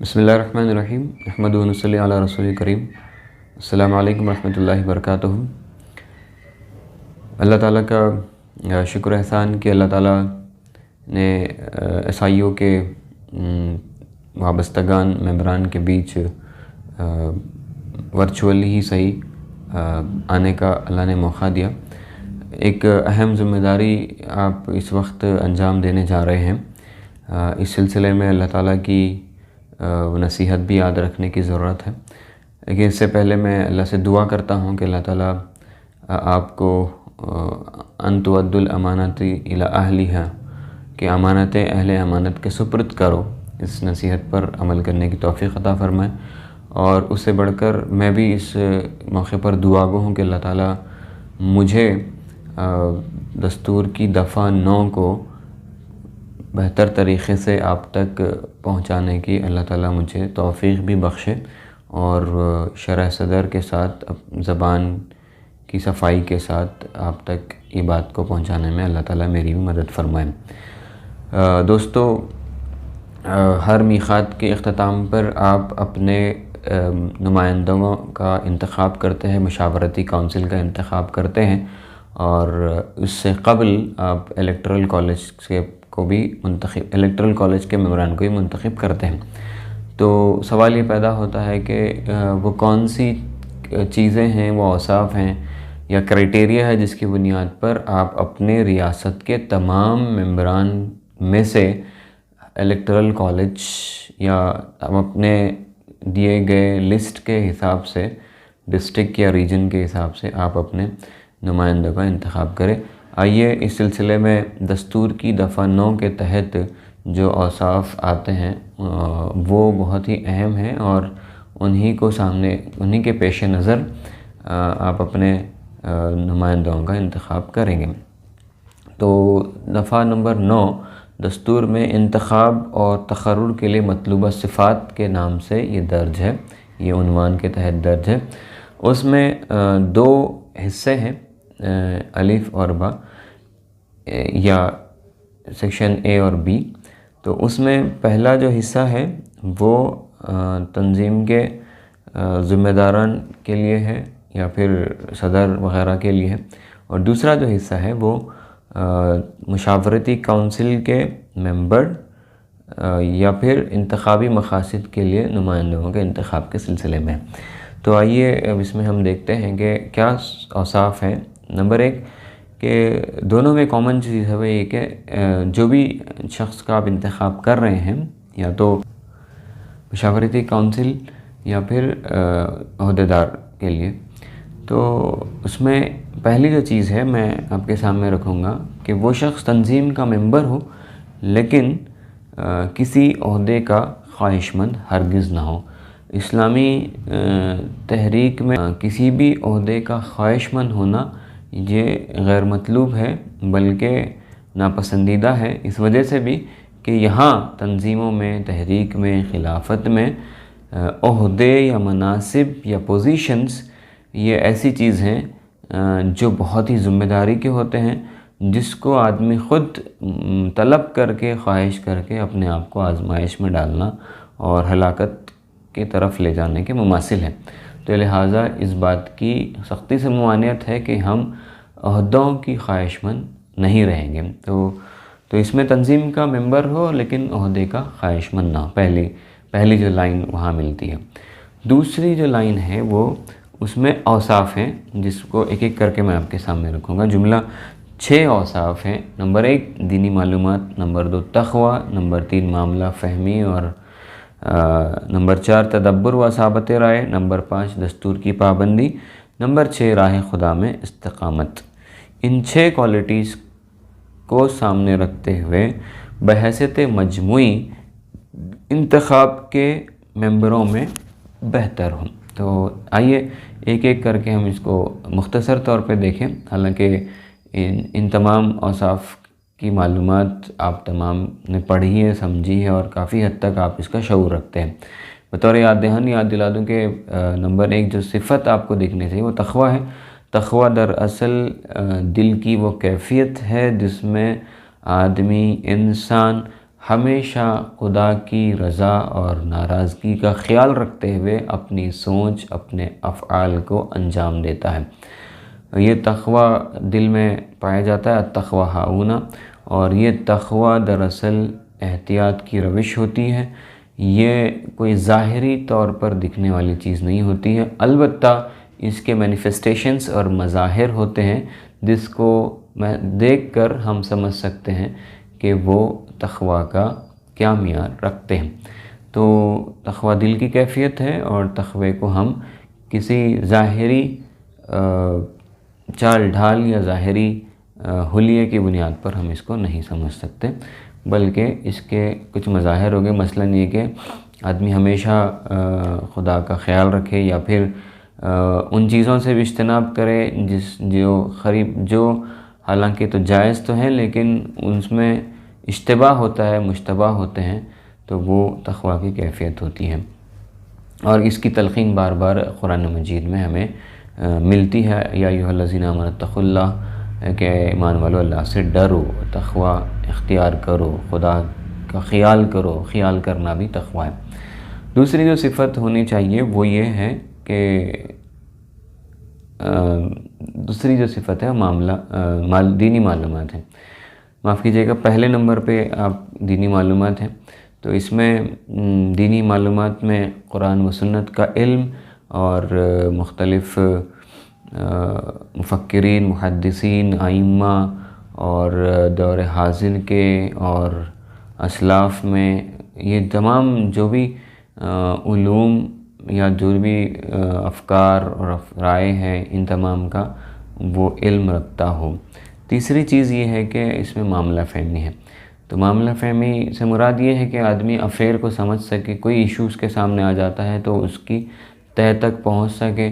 بسم اللہ الرحمن الرحیم احمد و صلی علی رسول کریم. السلام علیکم ورحمۃ اللہ وبرکاتہ. اللہ تعالیٰ کا شکر احسان کہ اللہ تعالیٰ نے عیسائیوں کے وابستگان ممبران کے بیچ ورچولی ہی صحیح آنے کا اللہ نے موقع دیا. ایک اہم ذمہ داری آپ اس وقت انجام دینے جا رہے ہیں. اس سلسلے میں اللہ تعالیٰ کی نصیحت بھی یاد رکھنے کی ضرورت ہے. لیکن اس سے پہلے میں اللہ سے دعا کرتا ہوں کہ اللہ تعالیٰ آپ کو ان تؤدوا الامانات الی اہلھا کہ امانتیں اہل امانت کے سپرد کرو، اس نصیحت پر عمل کرنے کی توفیق عطا فرمائے. اور اس سے بڑھ کر میں بھی اس موقع پر دعا گو ہوں کہ اللہ تعالیٰ مجھے دستور کی دفعہ 9 کو بہتر طریقے سے آپ تک پہنچانے کی اللہ تعالیٰ مجھے توفیق بھی بخشے، اور شرح صدر کے ساتھ زبان کی صفائی کے ساتھ آپ تک یہ بات کو پہنچانے میں اللہ تعالیٰ میری بھی مدد فرمائے. دوستو، ہر میقات کے اختتام پر آپ اپنے نمائندوں کا انتخاب کرتے ہیں، مشاورتی کونسل کا انتخاب کرتے ہیں، اور اس سے قبل آپ الیکٹرل کالج کے ممبران کو بھی منتخب کرتے ہیں. تو سوال یہ پیدا ہوتا ہے کہ وہ کون سی چیزیں ہیں، وہ اوصاف ہیں یا کرائٹیریا ہے جس کی بنیاد پر آپ اپنے ریاست کے تمام ممبران میں سے الیکٹرل کالج یا اپنے دیے گئے لسٹ کے حساب سے، ڈسٹرکٹ یا ریجن کے حساب سے آپ اپنے نمائندوں کا انتخاب کریں. آئیے اس سلسلے میں دستور کی دفعہ 9 کے تحت جو اوصاف آتے ہیں وہ بہت ہی اہم ہیں، اور انہی کے پیش نظر آپ اپنے نمائندوں کا انتخاب کریں گے. تو دفعہ نمبر 9 دستور میں انتخاب اور تقرر کے لیے مطلوبہ صفات کے نام سے یہ درج ہے، یہ عنوان کے تحت درج ہے. اس میں 2 حصے ہیں، الف اور با، یا سیکشن اے اور بی. تو اس میں پہلا جو حصہ ہے وہ تنظیم کے ذمہ داران کے لیے ہے یا پھر صدر وغیرہ کے لیے ہے، اور دوسرا جو حصہ ہے وہ مشاورتی کونسل کے ممبر یا پھر انتخابی مقاصد کے لیے نمائندوں کے انتخاب کے سلسلے میں. تو آئیے اب اس میں ہم دیکھتے ہیں کہ کیا اوصاف ہیں. نمبر 1 کہ دونوں میں کامن چیز ہے وہ یہ کہ جو بھی شخص کا آپ انتخاب کر رہے ہیں، یا تو مشاورتی کونسل یا پھر عہدیدار کے لیے، تو اس میں پہلی جو چیز ہے میں آپ کے سامنے رکھوں گا کہ وہ شخص تنظیم کا ممبر ہو لیکن کسی عہدے کا خواہش مند ہرگز نہ ہو. اسلامی تحریک میں کسی بھی عہدے کا خواہش مند ہونا یہ غیر مطلوب ہے، بلکہ ناپسندیدہ ہے، اس وجہ سے بھی کہ یہاں تنظیموں میں، تحریک میں، خلافت میں عہدے یا مناصب یا پوزیشنز یہ ایسی چیز ہیں جو بہت ہی ذمہ داری کے ہوتے ہیں، جس کو آدمی خود طلب کر کے، خواہش کر کے اپنے آپ کو آزمائش میں ڈالنا اور ہلاکت کی طرف لے جانے کے مماثل ہے. تو لہٰذا اس بات کی سختی سے ممانعت ہے کہ ہم عہدوں کی خواہش مند نہیں رہیں گے. تو اس میں تنظیم کا ممبر ہو لیکن عہدے کا خواہش مند نہ ہو. پہلی جو لائن وہاں ملتی ہے. دوسری جو لائن ہے وہ اس میں اوصاف ہیں، جس کو ایک ایک کر کے میں آپ کے سامنے رکھوں گا. جملہ 6 اوصاف ہیں. نمبر 1 دینی معلومات، نمبر 2 تقوی، نمبر 3 معاملہ فہمی، اور نمبر 4 تدبر و ثابت رائے، نمبر 5 دستور کی پابندی، نمبر 6 راہ خدا میں استقامت. ان 6 کوالٹیز کو سامنے رکھتے ہوئے بحیثیت مجموعی انتخاب کے ممبروں میں بہتر ہوں. تو آئیے ایک ایک کر کے ہم اس کو مختصر طور پہ دیکھیں. حالانکہ ان تمام اوصاف کی معلومات آپ تمام نے پڑھی ہے، سمجھی ہے، اور کافی حد تک آپ اس کا شعور رکھتے ہیں. بطور یاد دلا دوں کہ نمبر 1 جو صفت آپ کو دیکھنے چاہیے وہ تقوی ہے. تقوی دراصل دل کی وہ کیفیت ہے جس میں آدمی، انسان ہمیشہ خدا کی رضا اور ناراضگی کا خیال رکھتے ہوئے اپنی سوچ، اپنے افعال کو انجام دیتا ہے۔ یہ تقوی دل میں پایا جاتا ہے، التقویٰ ہاؤنا، اور یہ تقویٰ دراصل احتیاط کی روش ہوتی ہے۔ یہ کوئی ظاہری طور پر دکھنے والی چیز نہیں ہوتی ہے، البتہ اس کے مینیفیسٹیشنز اور مظاہر ہوتے ہیں جس کو دیکھ کر ہم سمجھ سکتے ہیں کہ وہ تقویٰ کا کیا معیار رکھتے ہیں۔ تو تقویٰ دل کی کیفیت ہے، اور تقوی کو ہم کسی ظاہری چال ڈھال یا ظاہری حلیے کی بنیاد پر ہم اس کو نہیں سمجھ سکتے، بلکہ اس کے کچھ مظاہر ہو گئے، مثلاً یہ کہ آدمی ہمیشہ خدا کا خیال رکھے، یا پھر ان چیزوں سے بھی اجتناب کرے جو حالانکہ تو جائز تو ہیں لیکن اس میں اشتباہ ہوتا ہے، مشتبہ ہوتے ہیں، تو وہ تقویٰ کی کیفیت ہوتی ہے۔ اور اس کی تلقین بار بار قرآن مجید میں ہمیں ملتی ہے، یا ایھا الذین آمنوا اتقوا اللہ، کہ ایمان والو اللہ سے ڈرو، تقویٰ اختیار کرو، خدا کا خیال کرو، خیال کرنا بھی تقویٰ ہے۔ دوسری جو صفت ہونی چاہیے وہ یہ ہے کہ دوسری جو صفت ہے دینی معلومات ہیں، معاف کیجیے گا، پہلے نمبر پہ آپ دینی معلومات ہیں، تو اس میں دینی معلومات میں قرآن و سنت کا علم اور مختلف مفکرین، محدثین، ائمہ اور دور حاضر کے اور اسلاف میں یہ تمام جو بھی علوم یا جو بھی افکار اور رائے ہیں، ان تمام کا وہ علم رکھتا ہو۔ تیسری چیز یہ ہے کہ اس میں معاملہ فہمی ہے۔ تو معاملہ فہمی سے مراد یہ ہے کہ آدمی افیئر کو سمجھ سکے، کوئی ایشو اس کے سامنے آ جاتا ہے تو اس کی تہہ تک پہنچ سکے۔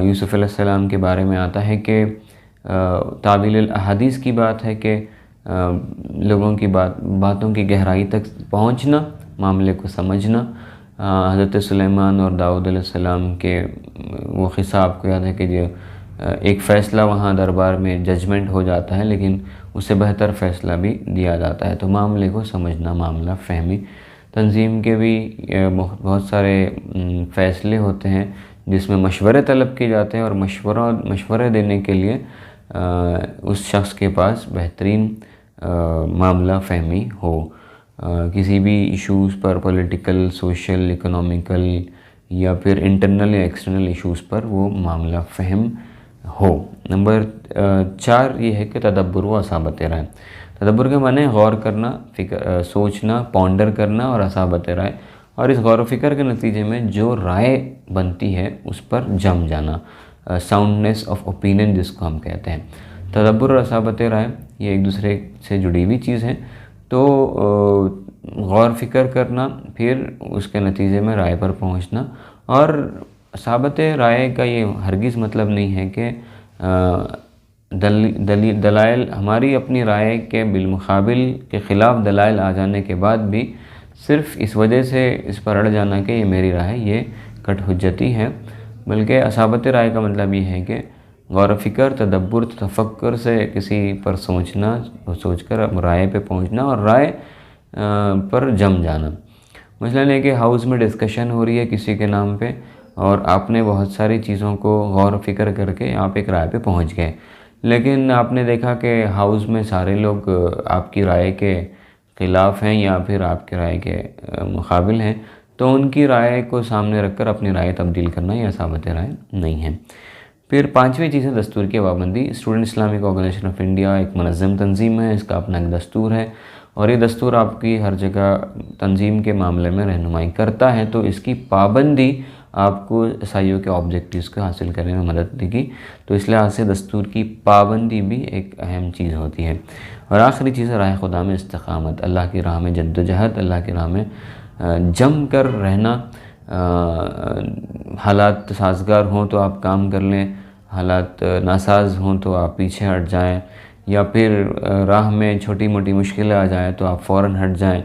یوسف علیہ السلام کے بارے میں آتا ہے کہ تعویل الاحادیث کی بات ہے کہ لوگوں کی باتوں کی گہرائی تک پہنچنا، معاملے کو سمجھنا۔ حضرت سلیمان اور داؤد علیہ السلام کے وہ قصہ آپ کو یاد ہے کہ جو ایک فیصلہ وہاں دربار میں ججمنٹ ہو جاتا ہے، لیکن اس سے بہتر فیصلہ بھی دیا جاتا ہے۔ تو معاملے کو سمجھنا، معاملہ فہمی۔ تنظیم کے بھی بہت سارے فیصلے ہوتے ہیں جس میں مشورے طلب کیے جاتے ہیں، اور مشورے دینے کے لیے اس شخص کے پاس بہترین معاملہ فہمی ہو۔ کسی بھی ایشوز پر، پولیٹیکل، سوشل، اکنامیکل یا پھر انٹرنل یا ایکسٹرنل ایشوز پر وہ معاملہ فہم ہو۔ نمبر 4 یہ ہے کہ تدبر و اصابت رائے۔ تدبر کے معنی غور کرنا، سوچنا، پونڈر کرنا، اور اصابت رائے، اور اس غور و فکر کے نتیجے میں جو رائے بنتی ہے اس پر جم جانا، ساؤنڈنیس آف اوپینین جس کو ہم کہتے ہیں۔ تدبر اور اصابت رائے یہ ایک دوسرے سے جڑی ہوئی چیز ہیں، تو غور فکر کرنا، پھر اس کے نتیجے میں رائے پر پہنچنا۔ اور اصابت رائے کا یہ ہرگز مطلب نہیں ہے کہ دلائل ہماری اپنی رائے کے بالمقابل کے خلاف دلائل آ جانے کے بعد بھی صرف اس وجہ سے اس پر اڑ جانا کہ یہ میری رائے، یہ کٹ حجتی ہے، بلکہ اصابت رائے کا مطلب یہ ہے کہ غور و فکر، تدبر، تفکر سے کسی پر سوچنا، سوچ کر رائے پہ پہنچنا اور رائے پر جم جانا۔ مثلاً یہ کہ ہاؤس میں ڈسکشن ہو رہی ہے کسی کے نام پہ، اور آپ نے بہت ساری چیزوں کو غور و فکر کر کے آپ ایک رائے پہ پہنچ گئے، لیکن آپ نے دیکھا کہ ہاؤس میں سارے لوگ آپ کی رائے کے خلاف ہیں یا پھر آپ کی رائے کے مقابل ہیں، تو ان کی رائے کو سامنے رکھ کر اپنی رائے تبدیل کرنا یہ اصابت رائے نہیں ہے۔ پھر 5ویں چیز ہے دستور کی پابندی۔ Student Islamic organisation of India ایک منظم تنظیم ہے، اس کا اپنا ایک دستور ہے، اور یہ دستور آپ کی ہر جگہ تنظیم کے معاملے میں رہنمائی کرتا ہے، تو اس کی پابندی آپ کو SIO کے آبجیکٹیوز کو حاصل کرنے میں مدد دے گی۔ تو اس لحاظ سے دستور کی پابندی بھی ایک اہم چیز ہوتی ہے۔ اور آخری چیز ہے راہ خدا میں استقامت، اللہ کی راہ میں جد و جہد، اللہ کی راہ میں جم کر رہنا۔ حالات سازگار ہوں تو آپ کام کر لیں، حالات ناساز ہوں تو آپ پیچھے ہٹ جائیں، یا پھر راہ میں چھوٹی موٹی مشکلیں آ جائیں تو آپ فوراً ہٹ جائیں،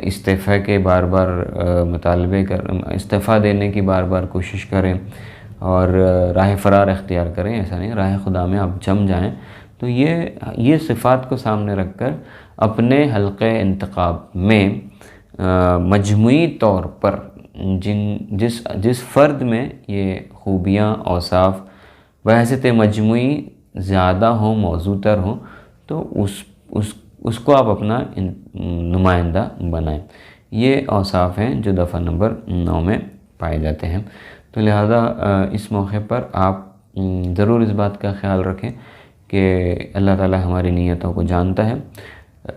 استعفیٰ کے بار بار مطالبے استعفیٰ دینے کی بار بار کوشش کریں، اور راہ فرار اختیار کریں، ایسا نہیں، راہ خدا میں آپ جم جائیں تو یہ صفات کو سامنے رکھ کر اپنے حلقہ انتخاب میں مجموعی طور پر جس فرد میں یہ خوبیاں اوصاف بحیثیت مجموعی زیادہ ہوں، موزوں تر ہوں، تو اس کو آپ اپنا نمائندہ بنائیں۔ یہ اوصاف ہیں جو دفعہ نمبر 9 میں پائے جاتے ہیں۔ تو لہذا اس موقع پر آپ ضرور اس بات کا خیال رکھیں کہ اللہ تعالی ہماری نیتوں کو جانتا ہے۔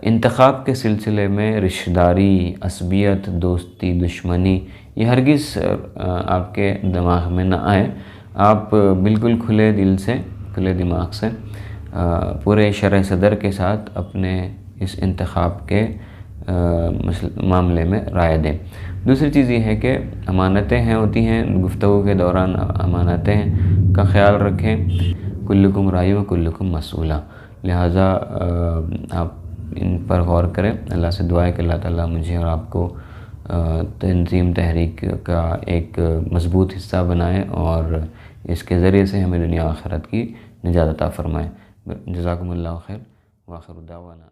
انتخاب کے سلسلے میں رشتہ داری، عصبیت، دوستی، دشمنی یہ ہرگز آپ کے دماغ میں نہ آئے۔ آپ بالکل کھلے دل سے، کھلے دماغ سے، پورے شرح صدر کے ساتھ اپنے اس انتخاب کے معاملے میں رائے دیں۔ دوسری چیز یہ ہے کہ امانتیں ہوتی ہیں، گفتگو کے دوران امانتیں کا خیال رکھیں۔ کلکم رائی و کلکم مسئولہ، لہٰذا آپ ان پر غور کریں۔ اللہ سے دعا ہے کہ اللہ تعالیٰ مجھے اور آپ کو تنظیم تحریک کا ایک مضبوط حصہ بنائے اور اس کے ذریعے سے ہمیں دنیا آخرت کی نجات عطا فرمائے۔ جزاکم اللہ خیر، وآخر دعوانا